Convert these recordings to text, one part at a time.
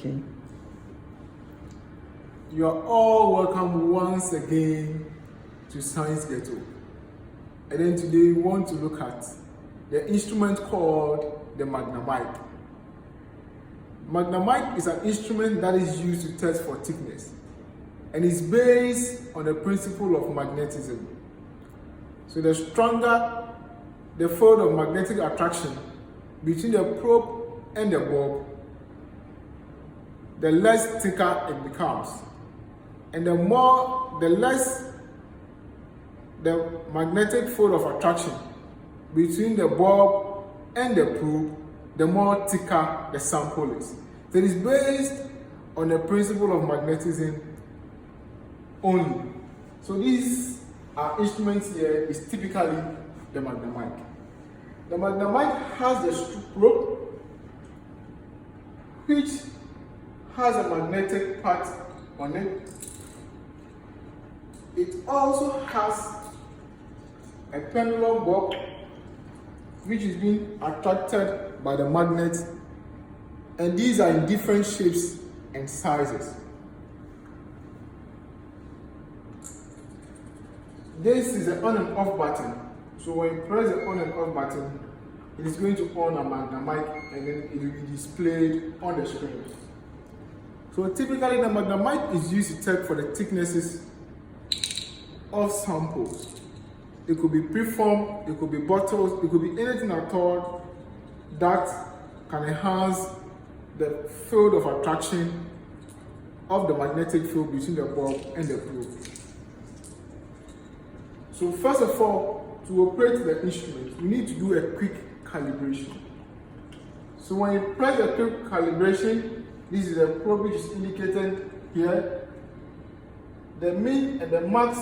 Okay. You are all welcome once again to Science Ghetto. And then today we want to look at the instrument called the Magna Mike. Magna Mike is an instrument that is used to test for thickness and is based on the principle of magnetism. So the stronger the field of magnetic attraction between the probe and the bulb, the less thicker it becomes. And the less the magnetic field of attraction between the bulb and the probe, the more thicker the sample is. So it is based on the principle of magnetism only. So these are instruments here is typically the Magna Mike. The Magna Mike has the probe, which has a magnetic part on it. It also has a pendulum bulb, which is being attracted by the magnet, and these are in different shapes and sizes. This is the on and off button. So when you press the on and off button, it is going to on a Magna Mike and then it will be displayed on the screen. So typically the Magna Mike is used to check for the thicknesses of samples. It could be preformed, it could be bottles, it could be anything at all that can enhance the field of attraction of the magnetic field between the bulb and the probe. So first of all, to operate the instrument, we need to do a quick calibration. So when you press the quick calibration, this is the probe which is indicated here. The min and the max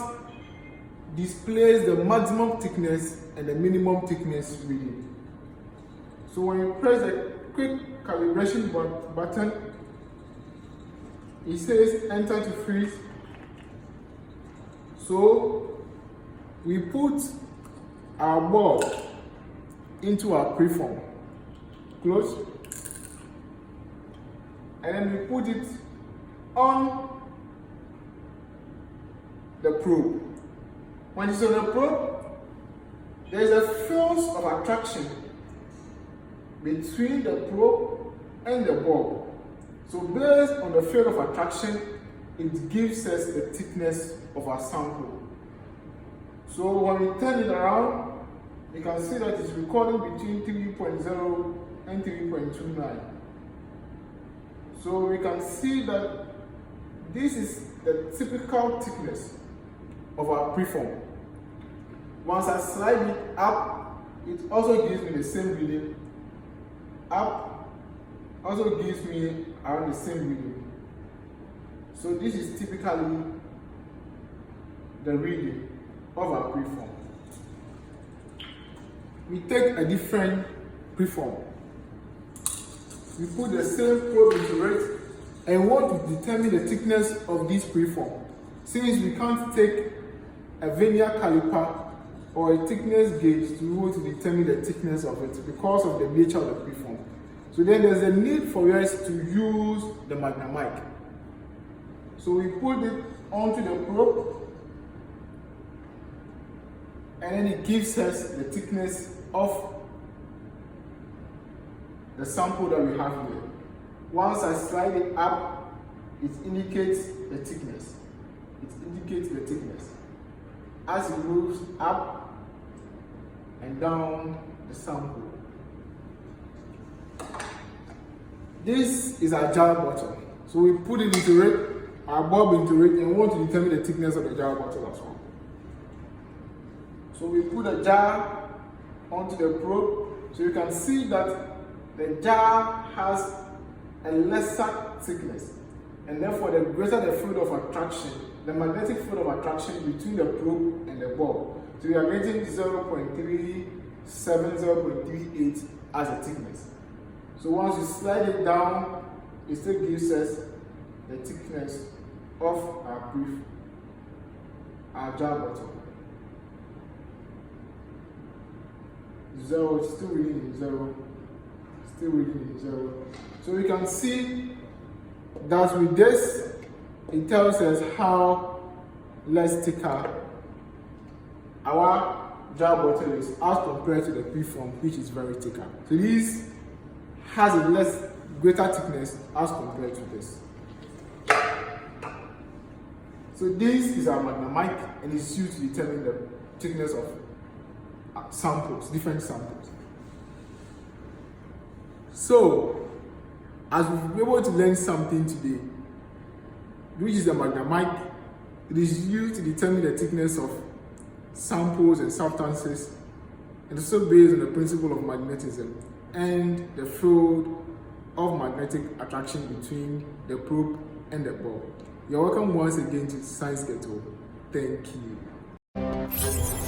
displays the maximum thickness and the minimum thickness reading. So when you press the quick calibration button, it says enter to freeze. So we put our bulb into our preform, close, and then we put it on the probe. When it's on the probe, there is a field of attraction between the probe and the bulb. So based on the field of attraction, it gives us the thickness of our sample. So when we turn it around, you can see that it's recording between 3.0 and 3.29. So we can see that this is the typical thickness of our preform. Once I slide it up, it also gives me the same reading. Up also gives me around the same reading. So this is typically the reading of our preform. We take a different preform. We put the same probe into it and want to determine the thickness of this preform. Since we can't take a vernier caliper or a thickness gauge to be able to determine the thickness of it because of the nature of the preform. So then there's a need for us to use the Magna Mike. So we put it onto the probe, and then it gives us the thickness of the sample that we have here. Once I slide it up, it indicates the thickness. It indicates the thickness. As it moves up and down the sample. This is our jar bottle. So we put it into it, our bulb into it, and we want to determine the thickness of the jar bottle as well. So we put a jar onto the probe, so you can see that the jar has a lesser thickness, and therefore the greater the field of attraction, the magnetic field of attraction between the probe and the bulb. So we are getting 0.37, 0.38 as a thickness. So once you slide it down, it still gives us the thickness of our jar bottle. 0, still reading 0, still reading 0. So we can see that with this, it tells us how less thicker our jar bottle is as compared to the preform, which is very thicker. So this has a greater thickness as compared to this. So this is our Magna Mike, and it's used to determine the thickness of samples, different samples. So, as we've been able to learn something today, which is the Magna Mike, it is used to determine the thickness of samples and substances, and also based on the principle of magnetism and the field of magnetic attraction between the probe and the ball. You're welcome once again to Science Ghetto. Thank you.